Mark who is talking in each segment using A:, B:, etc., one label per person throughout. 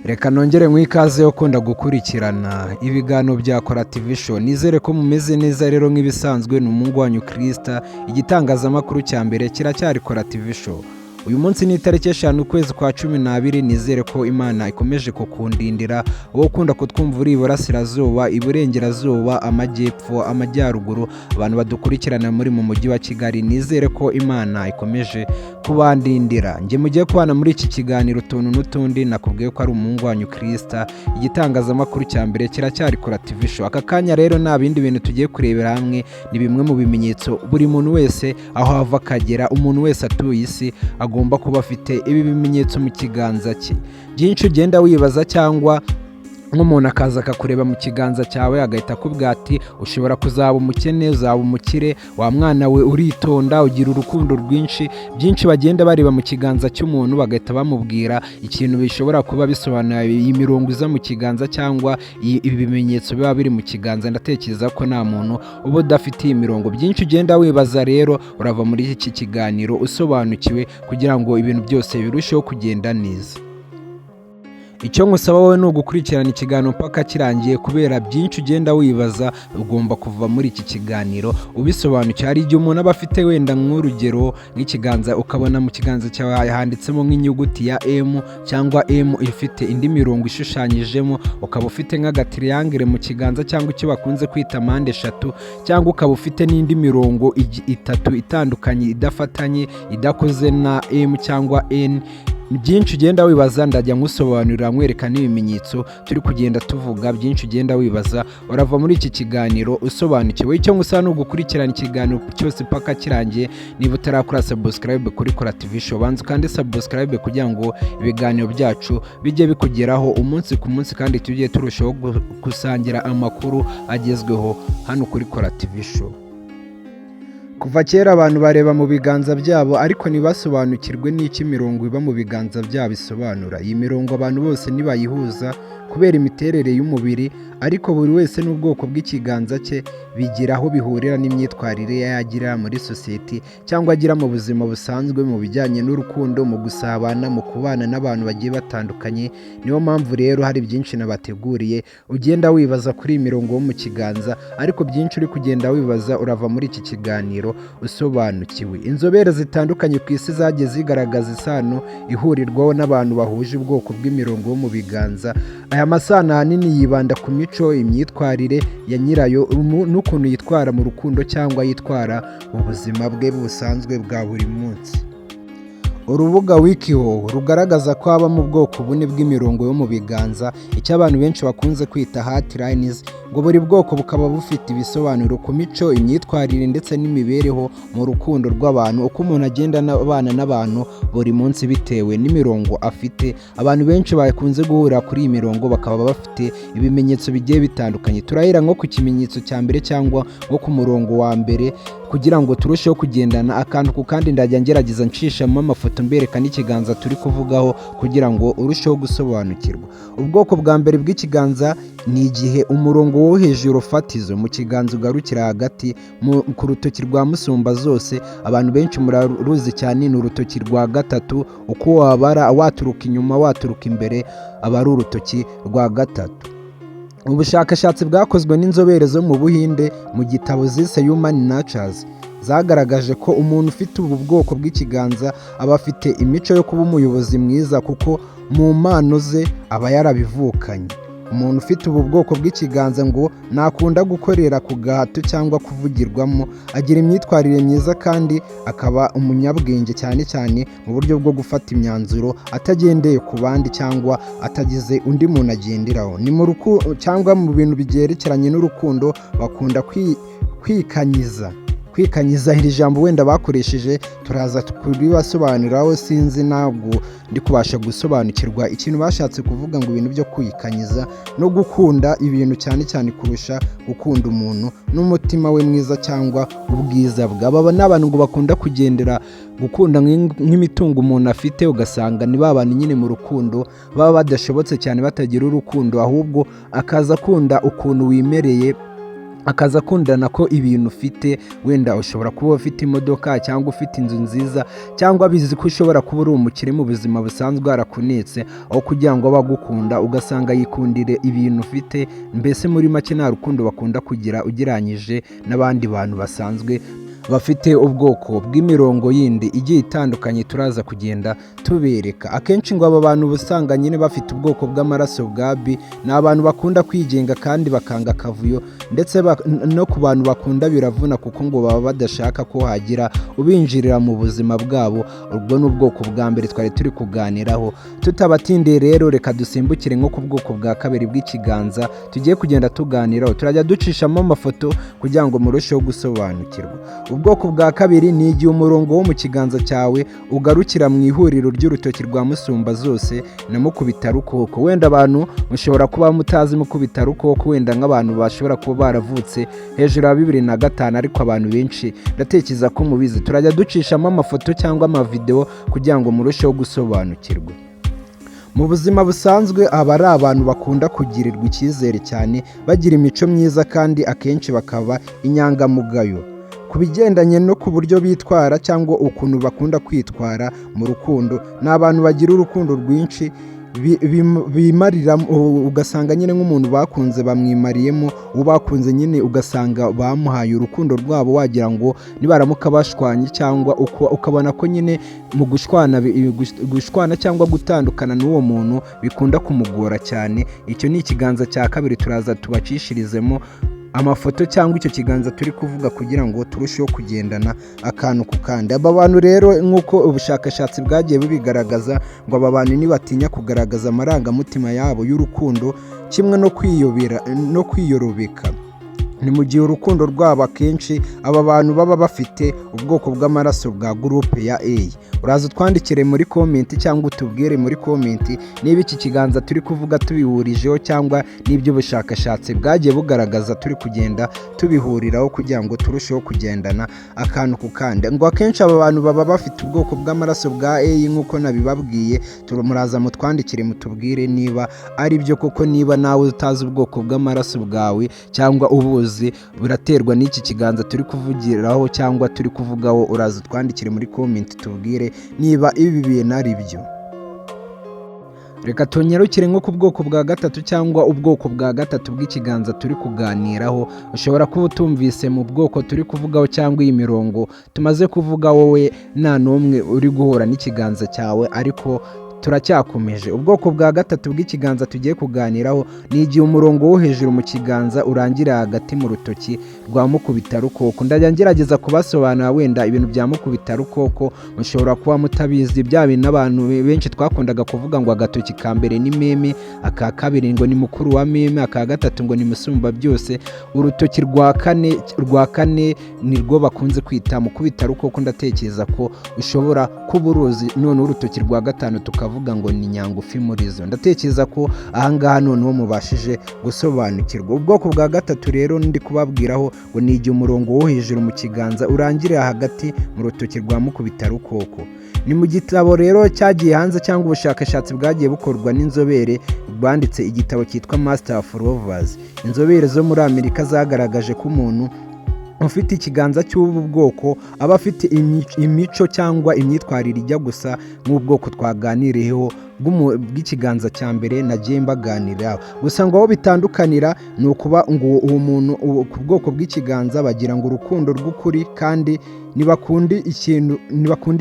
A: Reka nongere mwikaze yo kunda gukurikirana ibiganiro bya Kora TV Show. Nizere ko mumeze neza rero nk'ibisanzwe ni umungu wanyu Krista. Igitangazamakuru cya mbere kiracyari Kora TV Show. Uyu munsi ni itariki 5 ukwezi kwa 12. Nizere ko Imana ikomeje kukundindira wowe ukunda kutwumva uri iburasirazuba, iburengerazuba, amajyepfo, amajyaruguru, abantu badukurikirana muri mu mujyi wa Kigali. Nizere ko Imana ikomeje kubandindira. Nge mugiye kubana muri iki kiganiro utuntu n'utundi, nakubwiye ko ari umungu wanyu Krista. Igitangazamakuru cya mbere kiracyari Kora TV Show. Aka kanya rero nta bindi bintu tugiye kurebera hamwe, ni bimwe mu bimenyetso buri muntu wese aho ava akagera, umuntu wese atuye isi agomba kuba afite ibi bimenyetso mu kiganza cye. Byinshi ugenda wibaza, cyangwa nk'umuntu akaza akakureba mu kiganza cyawe agahita akubwira ati ushobora kuzaba umukene, uzaba umukire, wa mwana we uritonda, ugira urukundo rwinshi. Byinshi bagenda bareba mu kiganza cy'umuntu bagahita bamubwira ikintu bishobora kuba bisobanura iyi mirongo iza mu kiganza cyangwa ibi bimenyetso biba biri mu kiganza. Ndatekereza ko nta muntu uba udafite iyi mirongo. Byinshi ugenda wibaza rero urava muri iki kiganiro usobanukiwe kugira ngo ibintu byose birusheho kugenda neza. Icyo ngusaba wowe ni ugukurikirana ikiganiro mpaka kirangiye, kubera byinshi ugenda wibaza ugomba kuva muri iki kiganiro ubisobanukiwe. Hari igihe umuntu aba afite wenda nk'urugero nk'ikiganza, ukabona mu kiganza cyawe handitsemo nk'inyuguti ya M cyangwa M ifite indi mirongo ishushanyijemo, ukaba ufite nk'agatriangle mu kiganza cyangwa icyo bakunze kwita mpande eshatu, cyangwa ukaba ufite n'indi mirongo itatu itandukanye idafatanye idakoze na M cyangwa N. Byinshi ugenda wibaza ndajya ngusobanurira nkwereka n'ibimenyetso turi kugenda tuvuga. Byinshi ugenda wibaza urava muri iki kiganiro usobanukiwe. Icyo ngusaba ni ugukurikirana ikiganiro cyose paka kirangiye. Niba utarakora subscribe kuri Kora TV Show, banza kandi subscribe kugira ngo ibiganiro byacu bijye bikugeraho umunsi ku munsi, kandi tujye turushaho gusangira amakuru agezweho hano kuri Kora TV Show. Kuva kera abantu bareba mu biganza byabo ariko ntibasobanukirwe n'iki mirongo iba mu biganza byabo isobanura. Iyi mirongo abantu bose ntibayihuza kubera imiterere y'umubiri, ariko buri wese n'ubwoko bw'ikiganza cye bigira aho bihurira n'imyitwarire yagira muri sosiyete cyangwa agira mu buzima busanzwe, mu bijyanye n'urukundo, mu gusabana, mu kubana n'abantu bagiye batandukanye. Niyo mpamvu rero hari byinshi nabateguriye ugenda wibaza kuri iyi mirongo yo mu kiganza, ariko byinshi uri kugenda wibaza urava muri iki kiganiro usobanukiwe. Inzobere zitandukanye ku isi zagiye zigaragaza isano ihurirwaho n'abantu bahuje ubwoko bw'imirongo yo mu biganza. Aya masano ahanini yibanda ku mico, imyitwarire ya nyirayo n'ukuntu yitwara mu rukundo cyangwa yitwara mu buzima bwe busanzwe bwa buri munsi. Urubuga Wikiho rugaragaza ko haba mu bwoko bune bw'imirongo yo mu biganza, icyo abantu benshi bakunze kwita heart lines, ngo buri bwoko bukaba bufite ibisobanuro ku mico, imyitwarire ndetse n'imibereho mu rukundo rw'abantu, uko umuntu agenda abana n'abantu buri munsi bitewe n'imirongo afite. Abantu benshi bakunze guhura kuri iyi mirongo bakaba bafite ibimenyetso bigiye bitandukanye. Turahera nko ku kimenyetso cya mbere cyangwa nko ku murongo wa mbere kugira ngo turusheho kugendana akantu ku kandi. Ndajya ngerageza nshishamo amafoto mbereka n'ikiganza turi kuvugaho kugira ngo urusheho gusobanukirwa. Ubwoko bwa mbere bw'ikiganza ni igihe umurongo wo hejuru fatizo mu kiganza ugarukira hagati ku rutoki rwa musumba zose. Abantu benshi muraruzi cyane, ni urutoki rwa gatatu. Uko wabara waturuka inyuma waturuka imbere aba ari urutoki rwa gatatu. Ubushakashatsi bwakozwe n'inzobere zo mu Buhinde mu gitabo zise Human Natures zagaragaje ko umuntu ufite ubu bwoko bw'ikiganza aba afite imico yo kuba umuyobozi mwiza, kuko mu mpano ze aba yarabivukanye. Umuntu ufite ubu bwoko bw'ikiganza ngo ntakunda gukorera ku gahato cyangwa kuvugirwamo, agira imyitwarire myiza kandi akaba umunyabwenge, cyane cyane mu buryo bwo gufata imyanzuro atagendeye ku bandi cyangwa atagize undi muntu agenderaho. Ni mu rukundo cyangwa mu bintu byerekeranye n'urukundo bakunda kwikanyiza. Iri jambo wenda bakoresheje turaza kuribasobanuriraho, sinzi ntabwo ndi kubasha gusobanukirwa ikintu bashatse kuvuga ngo ibintu byo kwikanyiza no gukunda ibintu cyane cyane kurusha gukunda umuntu n'umutima we mwiza cyangwa ubwiza bwe. Aba n'abantu ngo bakunda kugendera gukunda nk'imitungo umuntu afite, ugasanga ni babana nyine mu rukundo baba badashobotse cyane batagira urukundo, ahubwo akaza akunda ukuntu wimereye akaza akundana ko ibintu ufite, wenda ushobora kuba ufite imodoka cyangwa ufite inzu nziza cyangwa abizi ko ushobora kuba uri umukire mu buzima busanzwe warakunetse, aho kugira ngo abagukunda ugasanga yikundire ibintu ufite. Mbese muri make nta rukundo bakunda kugira ugereranyije n'abandi bantu basanzwe bafite ubwoko bw'imirongo yindi igiye itandukanye turaza kugenda tubereka. Akenshi ngo aba bantu usanga nyine bafite ubwoko bw'amaraso bwa B, ni abantu bakunda kwigenga kandi bakanga akavuyo, ndetse no ku bantu bakunda biravuna kuko ngo baba badashaka ko hagira ubinjirira mu buzima bwabo. Ubwo ni ubwoko bwa mbere twari turi kuganiraho. Tutabatindiye rero, reka dusimbukire nko ku bwoko bwa kabiri bw'ikiganza tugiye kugenda tuganiraho, turajya ducishamo amafoto kugira ngo murusheho gusobanukirwa. Ubwoko bwa kabiri ni igihe umurongo wo mu kiganza cyawe ugarukira mu ihuriro ry'urutoki rwa musumba zose na mukubitarukoko. Wenda abantu mushobora kuba mutazi mukubitarukoko, wenda nk'abantu bashobora kuba baravutse hejuru ya 2005, ariko abantu benshi ndatekereza ko mubizi. Turajya ducishamo amafoto cyangwa amavideo kugira ngo murusheho gusobanukirwa. Mu buzima busanzwe aba ari abantu bakunda kugirirwa icyizere cyane, bagira imico myiza kandi akenshi bakaba inyangamugayo. Ku bigendanye no ku buryo bitwara cyangwa ukuntu bakunda kwitwara mu rukundo, ni abantu bagira urukundo rwinshi bimarira, ugasanga nyine nk'umuntu bakunze bamwimariyemo, uwo bakunze nyine ugasanga bamuhaye urukundo rwabo, wagira ngo nibaramuka bashwanye cyangwa ukabona ko nyine mu gushwana cyangwa gutandukana n'uwo muntu bikunda kumugora cyane. Icyo ni ikiganza cya kabiri, turaza tubacishirizemo amafoto cyangwa icyo kiganza turi kuvuga kugira ngo turusheho kugendana akantu ku kandi. Aba bantu rero nk'uko ubushakashatsi bwagiye bubigaragaza, ngo aba bantu ntibatinya kugaragaza amarangamutima yabo y'urukundo kimwe no kwiyorobeka. Ni mu gihe urukundo rwabo akenshi aba bantu baba bafite ubwoko bw'amaraso bwa gurupe ya A. Uraza utwandikire muri komenti cyangwa utubwire muri komenti niba iki kiganza turi kuvuga tubihurijeho cyangwa n'ibyo ubushakashatsi bwagiye bugaragaza turi kugenda tubihuriraho kugira ngo turusheho kugendana akantu ku kandi. Ngo akenshi aba bantu baba bafite ubwoko bw'amaraso bwa A nk'uko nabibabwiye. Muraza mutwandikire mutubwire niba ari byo koko, niba nawe utazi ubwoko bw'amaraso bwawe cyangwa ubuzi. Biraterwa n'iki kiganza turi kuvugiraho cyangwa turi kuvugaho. Uraza utwandikire muri komenti tubwire niba ibi bintu ari byo. Reka tunyarukire nko ku bwoko bwa gatatu cyangwa ubwoko bwa gatatu bw'ikiganza turi kuganiraho. Ushobora kuba utumvise mu bwoko turi kuvugaho cyangwa iyi mirongo tumaze kuvuga, wowe nta n'umwe uri guhura n'ikiganza cyawe, ariko turacyakomeje. Ubwoko bwa gatatu bw'ikiganza tugiye kuganiraho ni igihe umurongo wo hejuru mu kiganza urangira hagati mu rutoki rwa mukubitarukoko. Ndajya ngerageza kubasobanura wenda ibintu bya mukubitarukoko mushobora kuba mutabizi. Bya bintu abantu benshi twakundaga kuvuga ngo agatoki ka mbere ni meme, aka kabiri ngo ni mukuru wa meme, aka gatatu ngo ni musumba byose. Urutoki rwa kane ni rwo bakunze kwita mukubitarukoko. Ndatekereza ko ushobora kuba uruzi. None urutoki rwa gatanu tukavuga ngo ni nyangufi muri zo. Ndatekereza ko ahangaha noneho mubashije gusobanukirwa. Ubwoko bwa gatatu rero ndi kubabwiraho ngo ni igihe umurongo wo hejuru mu kiganza urangirira hagati mu rutoki rwa mukubitarukoko. Ni mu gitabo rero cyagiye hanze cyangwa ubushakashatsi bwagiye bukorwa n'inzobere banditse igitabo cyitwa Master of Lovers. Inzobere zo muri Amerika zagaragaje ko umuntu ufite ikiganza cy'ubu bwoko aba afite imico cyangwa imyitwarire ijya gusa nk'ubwoko twaganiriyeho bw'ikiganza cya mbere nagiye mbaganiraho. Gusa ngo aho bitandukanira ni ukuba ngo uwo muntu ku bwoko bw'ikiganza bagira ngo urukundo rw'ukuri kandi ntibakunda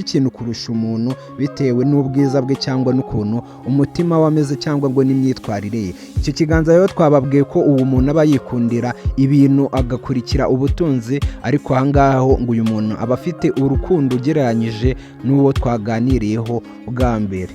A: ikintu kurusha umuntu bitewe n'ubwiza bwe cyangwa n'ukuntu umutima we ameze cyangwa ngo n'imyitwarire ye. Icyo kiganza rero twababwiye ko uwo muntu aba yikundira ibintu agakurikira ubutunzi, ariko ahangaha ngo uyu muntu aba afite urukundo ugereranyije n'uwo twaganiriyeho bwa mbere.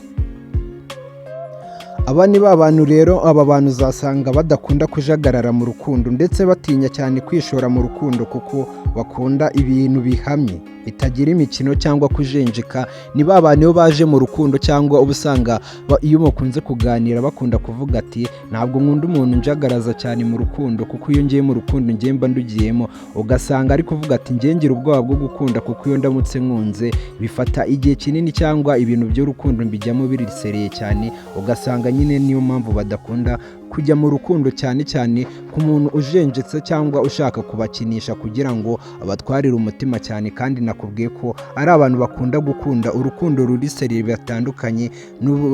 A: Aba ni ba bantu rero, aba bantu uzasanga badakunda kujagarara mu rukundo ndetse batinya cyane kwishora mu rukundo kuko bakunda ibintu bihamye bitagira imikino cyangwa kujenjeka. Ni ba bantu iyo baje mu rukundo cyangwa ubusanga iyo mukunze kuganira bakunda kuvuga ati ntabwo nkunda umuntu njagaraza cyane mu rukundo kuko iyo ngiye mu rukundo ngiye mba ndugiyemo. Ugasanga ari kuvuga ati ngiye ngira ubwoba bwo gukunda kuko iyo ndamutse nkunze bifata igihe kinini cyangwa ibintu by'urukundo mbijyamo birisereye cyane. Ugasanga nyine niyo mpamvu badakunda kujya mu rukundo cyane cyane ku muntu ujenjetse cyangwa ushaka kubakinisha kugira ngo abatwarire umutima cyane, kandi nakubwiye ko ari abantu bakunda gukunda urukundo ruri seriye batandukanye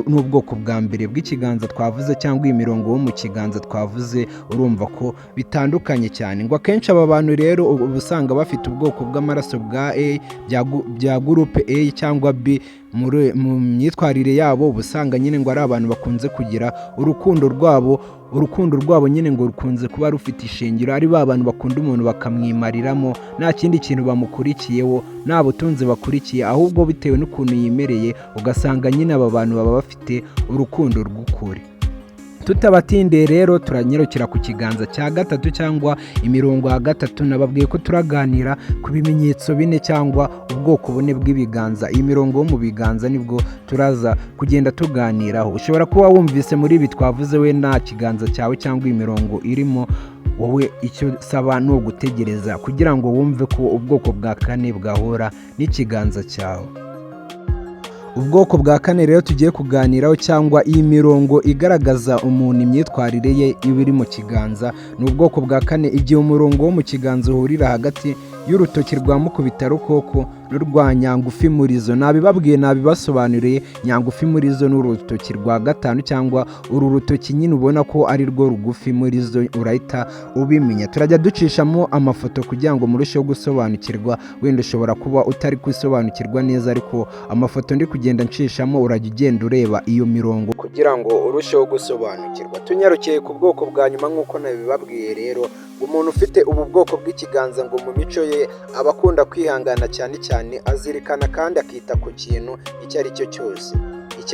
A: n'ubwoko bwa mbere bw'ikiganza twavuze cyangwa iyi mirongo wo mu kiganza twavuze, urumva ko bitandukanye cyane. Ngo akenshi aba bantu rero uba usanga bafite ubwoko bw'amaraso bwa A bya gurupe A cyangwa B. Mu myitwarire yabo uba usanga nyine ngo ari abantu bakunze kugira urukundo rwabo nyine ngo rukunze kuba rufite ishingiro, ari ba bantu bakunda umuntu bakamwimariramo nta kindi kintu bamukurikiyeho, nta butunzi bakurikiye, ahubwo bitewe n'ukuntu yimereye ugasanga nyine aba bantu baba bafite urukundo rw'ukuri. Tutabatindiye rero turanyarukira ku kiganza cya gatatu cyangwa imirongo ya gatatu. Nababwiye ko turaganira ku bimenyetso bine cyangwa ubwoko bune bw'ibiganza. Iyi mirongo yo mu biganza nibwo turaza kugenda tuganiraho. Ushobora kuba wumvise muri ibi twavuze we nta kiganza cyawe cyangwa iyi mirongo irimo, wowe icyo saba ni ugutegereza kugira ngo wumve ko ubwoko bwa kane bwahura n'ikiganza cyawe. Ubwoko bwa kane rero tugiye kuganiraho cyangwa iyi mirongo igaragaza umuntu imyitwarire ye iba iri mu kiganza, ni ubwoko bwa kane. Igihe umurongo wo mu kiganza uhurira hagati y'urutoki rwa mukubitarukoko n'urwa nyangufi murizo, nabibabwiye nabibasobanuriye. Nyangufi murizo ni urutoki rwa gatanu cyangwa uru rutoki nyine ubona ko ari rwo rugufi murizo, urahita ubimenya. Turajya ducishamo amafoto kugira ngo murusheho gusobanukirwa, wenda ushobora kuba utari kusobanukirwa neza, ariko amafoto ndi kugenda nshishamo urajya ugenda ureba iyo mirongo kugira ngo urusheho gusobanukirwa. Tunyarukiye ku bwoko bwa nyuma nk'uko nabibabwiye rero, umuntu ufite ubu bwoko bw'ikiganza ngo mu mico ye aba akunda kwihangana cyane, azirikana kandi akita ku kintu icyo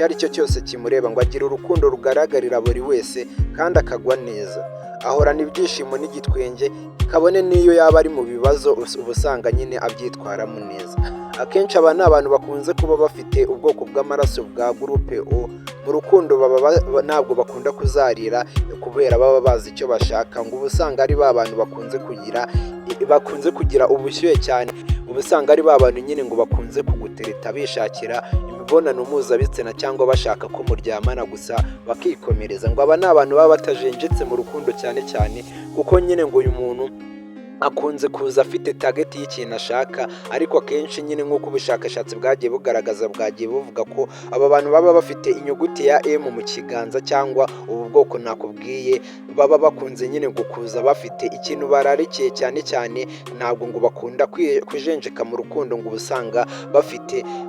A: ari cyo cyose kimureba, ngo agira urukundo rugaragarira buri wese kandi akagwa neza, ahorana ibyishimo n'igitwenge, kabone n'iyo yaba ari mu bibazo uba usanga nyine abyitwaramo neza. Akenshi aba ni abantu bakunze kuba bafite ubwoko bw'amaraso bwa gurupe O. Mu rukundo ntabwo bakunda kuzarira kubera baba bazi icyo bashaka, ngo uba usanga ari ba bantu bakunze kugira ubushyuhe cyane, uba usanga ari ba bantu nyine ngo bakunze kugutereta bishakira imibonano mpuzabitsina cyangwa bashaka ko muryamana gusa bakikomereza. Ngo aba ni abantu baba batajenjetse mu rukundo cyane, kuko nyine ngo uyu muntu akunze kuza afite target y'ikintu ashaka, ariko akenshi nyine nk'uko ubushakashatsi bwagiye bugaragaza bwagiye buvuga ko aba bantu baba bafite inyuguti ya M mu kiganza cyangwa ubu bwoko nakubwiye, baba bakunze nyine gukuza bafite ikintu bararikiye cyane, ntabwo ngo bakunda kujenjeka mu rukundo, ngo ubusanga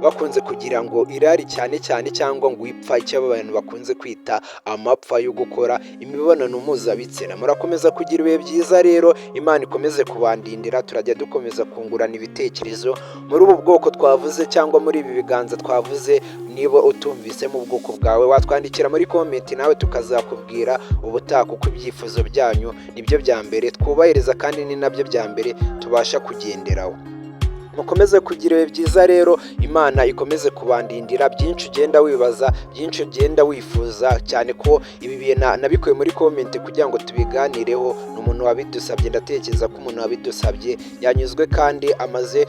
A: bakunze kugira ngo irari cyane cyangwa ngo ipfa, icyo abantu bakunze kwita amapfa yo gukora imibonano mpuzabitsina. Murakomeza kugira ibihe byiza rero, Imana ikomeze kubandindira. Turajya dukomeza kungurana ibitekerezo muri ubu bwoko twavuze cyangwa muri ibi biganza twavuze. Niba utumvise mu bwoko bwawe watwandikira muri comment, nawe tukazakubwira ubutaha, kuko ibyifuzo byanyu nibyo bya mbere twubahiriza kandi ni nabyo bya mbere tubasha kugenderaho. Mukomeze kugira ibihe byiza rero, Imana ikomeze kubandindira. Byinshi ugenda wibaza, byinshi ugenda wifuza, cyane ko ibi bihe nabikuye muri comment kugira ngo tubiganireho. N'umuntu wabidusabye, ndatekereza ko umuntu wabidusabye yanyuzwe kandi amaze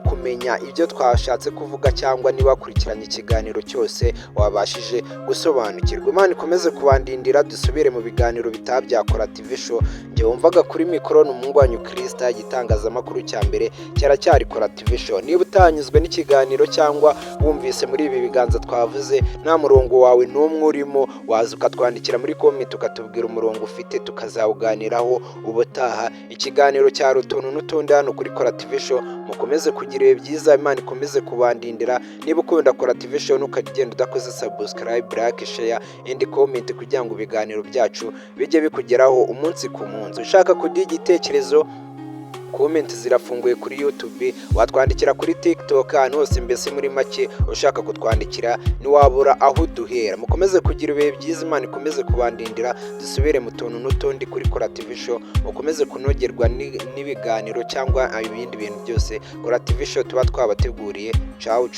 A: kumenya ibyo twashatse kuvuga, cyangwa niba wakurikiranye ikiganiro cyose wabashije gusobanukirwa. Imana ikomeze kubandindira, dusubire mu biganiro bitaha bya Kora TV Show. Njye wumvaga kuri mikoro ni umuhungu wanyu Krista, igitangazamakuru cya mbere cyaracyari Kora TV Show. Niba utanyuzwe n'ikiganiro cyangwa wumvise muri ibi biganza twavuze nta murongo wawe n'umwe urimo, waza ukatwandikira muri comment ukatubwira umurongo ufite, tukazawuganiraho ubutaha. Ikiganiro cya rutuntu n'utundi hano kuri Kora TV Show. Mukomeze kugira ibihe byiza, Imana ikomeze kubandindira. Niba ukunda Kora TV Show ntukajya ugenda udakoze subscribe, like, share and comment kugira ngo ibiganiro byacu bijye bikugeraho umunsi ku munsi. Ushaka kuduha igitekerezo, comment zirafunguye kuri YouTube, watwandikira kuri TikTok, ahantu hose mbese muri make ushaka kutwandikira niwabura aho duhera. Mukomeze kugira ibihe byiza, Imana ikomeze kubandindira. Dusubire mu tuntu n'utundi kuri Kora TV Show. Mukomeze kunogerwa n'ibiganiro cyangwa ibindi bintu byose Kora TV Show tuba twabateguriye. Ciao.